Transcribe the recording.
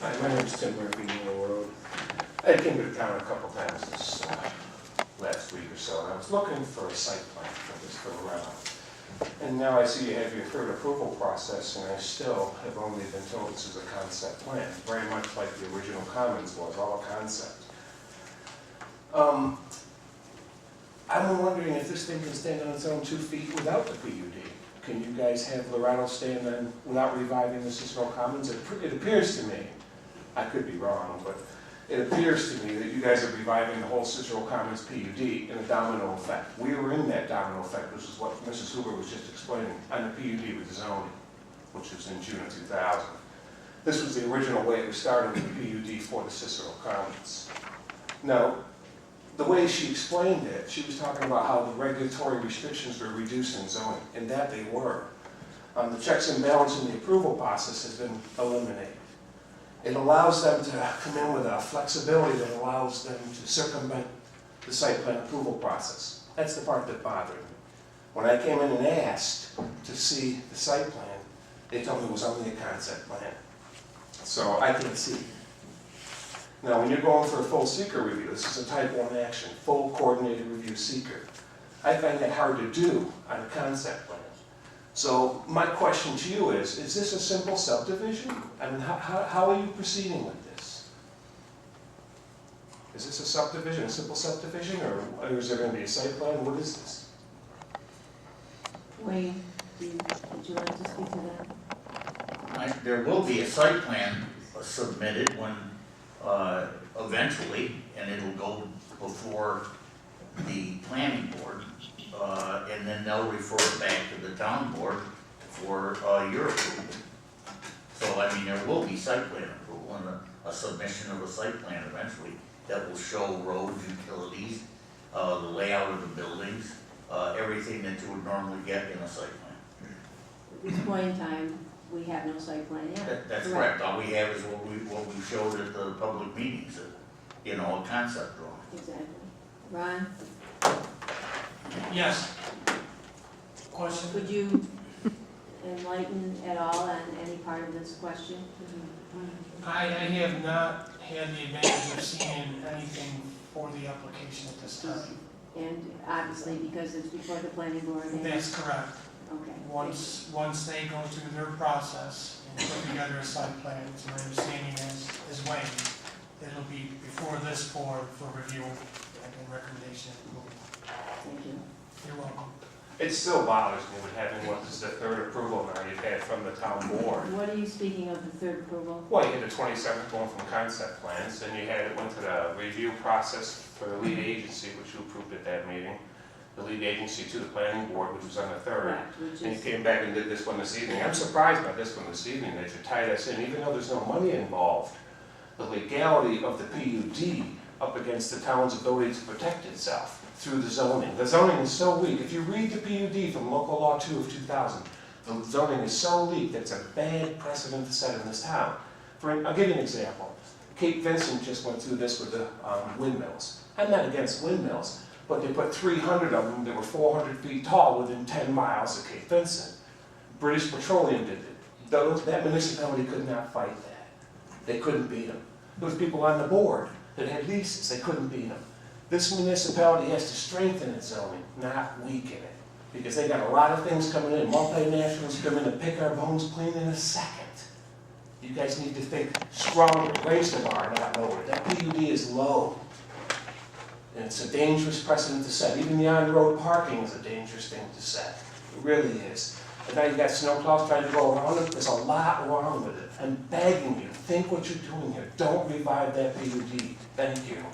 Hi, my name is Tim Murphy, Neal Road. I came to town a couple times this last week or so, and I was looking for a site plan for this for Loretto. And now I see you have your third approval process, and I still have only been told this is a concept plan, very much like the original Commons was, all a concept. I'm wondering if this thing can stand on its own 2 feet without the PUD. Can you guys have Loretto stand on without reviving the Cicero Commons? It appears to me, I could be wrong, but it appears to me that you guys are reviving the whole Cicero Commons PUD in a domino effect. We were in that domino effect, which is what Mrs. Hoover was just explaining, on the PUD with the zoning, which was in June of 2000. This was the original way it was started with the PUD for the Cicero Commons. Now, the way she explained it, she was talking about how the regulatory restrictions were reduced in zoning, and that they were. The checks and balances in the approval process has been eliminated. It allows them to come in with a flexibility that allows them to circumvent the site plan approval process. That's the part that bothered me. When I came in and asked to see the site plan, they told me it was only a concept plan. So I couldn't see. Now, when you're going for a full seeker review, this is a type 1 action, full coordinated review seeker. I find that hard to do on a concept plan. So my question to you is this a simple subdivision? I mean, how are you proceeding with this? Is this a subdivision, a simple subdivision, or is there going to be a site plan? What is this? Wayne, would you like to speak to that? There will be a site plan submitted when, eventually, and it'll go before the planning board, and then they'll refer it back to the town board for your approval. So, I mean, there will be site plan approval and a submission of a site plan eventually that will show roads, utilities, the layout of the buildings, everything that you would normally get in a site plan. At this point in time, we have no site plan yet. That's correct. All we have is what we showed at the public meetings, you know, a concept drawing. Exactly. Ron, Yes. Question? could you enlighten at all on any part of this question? I have not had the advantage of seeing anything for the application at this time. And obviously, because it's before the planning board. That's correct. Okay. Once they go through their process and put together a site plan, it's my understanding is Wayne, it'll be before this board for review and recommendation and approval. Thank you. You're welcome. It still bothers me with having what is the third approval now you've had from the town board. What are you speaking of, the third approval? Well, you had the 27th going from concept plans, then you had it went to the review process for the lead agency, which you approved at that meeting. The lead agency to the planning board, which was on the 3rd. Correct, which And you is, came back and did this one this evening. I'm surprised by this one this evening, that you tied us in, even though there's no money involved. The legality of the PUD up against the town's ability to protect itself through the zoning. The zoning is so weak. If you read the PUD from Local Law 2 of 2000, the zoning is so weak that it's a bad precedent to set in this town. I'll give you an example. Cape Vincent just went through this with the windmills. I'm not against windmills, but they put 300 of them that were 400 feet tall within 10 miles of Cape Vincent. British Petroleum did it. That municipality could not fight that. They couldn't beat them. There was people on the board that had leases. They couldn't beat them. This municipality has to strengthen its zoning, not weaken it, because they got a lot of things coming in. Multinationals come in and pick our bones clean in a second. You guys need to think stronger. Raise the bar, not lower. That PUD is low. And it's a dangerous precedent to set. Even the on-road parking is a dangerous thing to set. It really is. And now you've got snowplows trying to go around it. There's a lot wrong with it. I'm begging you, think what you're doing here. Don't revive that PUD. Thank you.